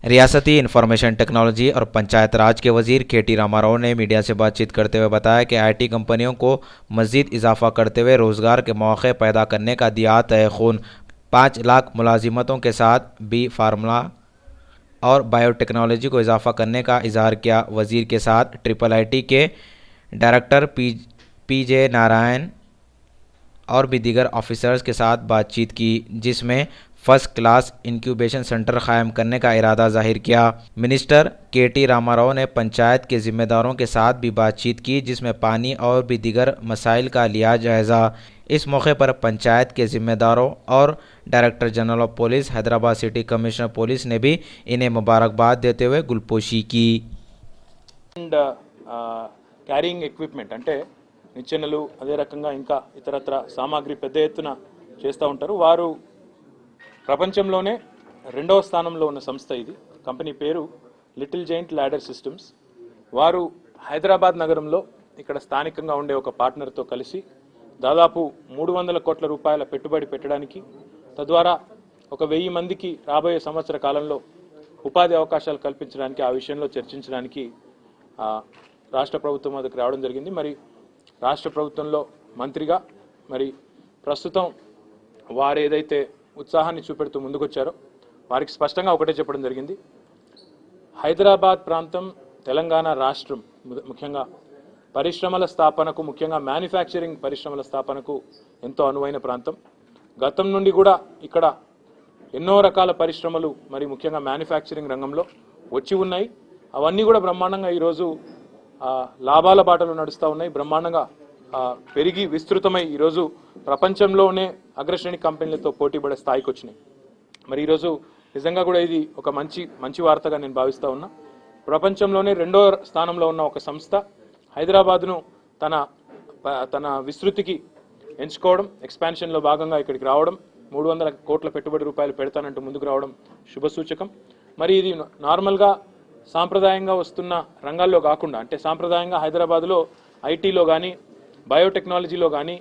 रियासती information technology और पंचायत राज के वजीर के.टी. रामाराव ने मीडिया से बातचीत करते हुए बताया कि आईटी कंपनियों को मज़ीद इजाफा करते हुए रोज़गार के मौके पैदा करने का दिया तय खून। 5 लाख मुलाजिमतों के साथ बी फार्मूला और बायोटेक्नोलॉजी को इजाफा करने का इजहार किया। वजीर के साथ IIIT के डायरेक्टर पी.जे. नारायण और भी दीगर ऑफिसर्स के साथ बातचीत की, जिसमें फर्स्ट क्लास इंक्यूबेशन सेंटर कायम करने का इरादा जाहिर किया। Minister K.T.. रामाराव ने पंचायत के जिम्मेदारों के साथ भी बातचीत की, जिसमें पानी और भी दीगर मसाइल का लिया जायज़ा। इस मौके पर पंचायत के जिम्मेदारों और director general of police, Hyderabad city commissioner police ने भी इन्हें मुबारकबाद देते हुए गुलपोशी की। క్యారింగ్ ఎక్విప్మెంట్ అంటే నిచ్చెనలు, అదే రకంగా ఇంకా ఇతరత్ర సామాగ్రి పెద్ద ఎత్తున చేస్తూ ఉంటారు. వారు ప్రపంచంలోనే 2వ స్థానంలో ఉన్న సంస్థ ఇది. కంపెనీ పేరు లిటిల్ జైంట్ ల్యాడర్ సిస్టమ్స్. వారు హైదరాబాద్ నగరంలో ఇక్కడ స్థానికంగా ఉండే ఒక పార్ట్నర్తో కలిసి దాదాపు 300 కోట్ల రూపాయల పెట్టుబడి పెట్టడానికి, తద్వారా ఒక 1000 మందికి రాబోయే సంవత్సర కాలంలో ఉపాధి అవకాశాలు కల్పించడానికి, ఆ విషయంలో చర్చించడానికి రాష్ట్ర ప్రభుత్వం వద్దకు రావడం జరిగింది. మరి రాష్ట్ర ప్రభుత్వంలో మంత్రిగా మరి ప్రస్తుతం వారు ఏదైతే ఉత్సాహాన్ని చూపెడుతూ ముందుకొచ్చారో వారికి స్పష్టంగా ఒకటే చెప్పడం జరిగింది. హైదరాబాద్ ప్రాంతం, తెలంగాణ రాష్ట్రం ముఖ్యంగా పరిశ్రమల స్థాపనకు, ముఖ్యంగా మ్యానుఫ్యాక్చరింగ్ పరిశ్రమల స్థాపనకు ఎంతో అనువైన ప్రాంతం. గతం నుండి కూడా ఇక్కడ ఎన్నో రకాల పరిశ్రమలు మరి ముఖ్యంగా మ్యానుఫ్యాక్చరింగ్ రంగంలో వచ్చి ఉన్నాయి. అవన్నీ కూడా బ్రహ్మాండంగా ఈరోజు లాభాల బాటలో నడుస్తూ ఉన్నాయి. బ్రహ్మాండంగా పెరిగి విస్తృతమై ఈరోజు ప్రపంచంలోనే అగ్రశ్రేణి కంపెనీలతో పోటీపడే స్థాయికి వచ్చినాయి. మరి ఈరోజు నిజంగా కూడా ఇది ఒక మంచి వార్తగా నేను భావిస్తూ ఉన్నా. ప్రపంచంలోనే 2వ స్థానంలో ఉన్న ఒక సంస్థ హైదరాబాద్ను తన విస్తృతికి ఎంచుకోవడం, ఎక్స్పాన్షన్లో భాగంగా ఇక్కడికి రావడం, 300 కోట్ల పెట్టుబడి రూపాయలు పెడతానంటూ ముందుకు రావడం శుభసూచకం. మరి ఇది నార్మల్గా సాంప్రదాయంగా వస్తున్న రంగాల్లో కాకుండా, అంటే సాంప్రదాయంగా హైదరాబాద్లో ఐటీలో కానీ, బయోటెక్నాలజీలో కానీ,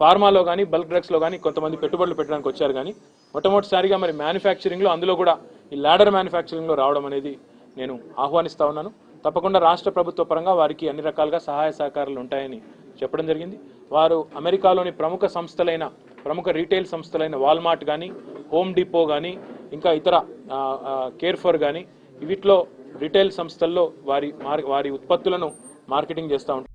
ఫార్మాలో కానీ, బల్క్ డ్రగ్స్లో కానీ కొంతమంది పెట్టుబడులు పెట్టడానికి వచ్చారు. కానీ మొట్టమొదటిసారిగా మరి మ్యానుఫ్యాక్చరింగ్లో, అందులో కూడా ఈ ల్యాడర్ మ్యానుఫ్యాక్చరింగ్లో రావడం అనేది నేను ఆహ్వానిస్తూ ఉన్నాను. తప్పకుండా రాష్ట్ర ప్రభుత్వ పరంగా వారికి అన్ని రకాలుగా సహాయ సహకారాలు ఉంటాయని చెప్పడం జరిగింది. వారు అమెరికాలోని ప్రముఖ రీటైల్ సంస్థలైన వాల్మార్ట్ కానీ, హోమ్ డిపో కానీ, ఇంకా ఇతర కేర్ఫర్ కానీ, వీటిలో రిటైల్ సంస్థల్లో వారి ఉత్పత్తులను మార్కెటింగ్ చేస్తూ ఉంటారు.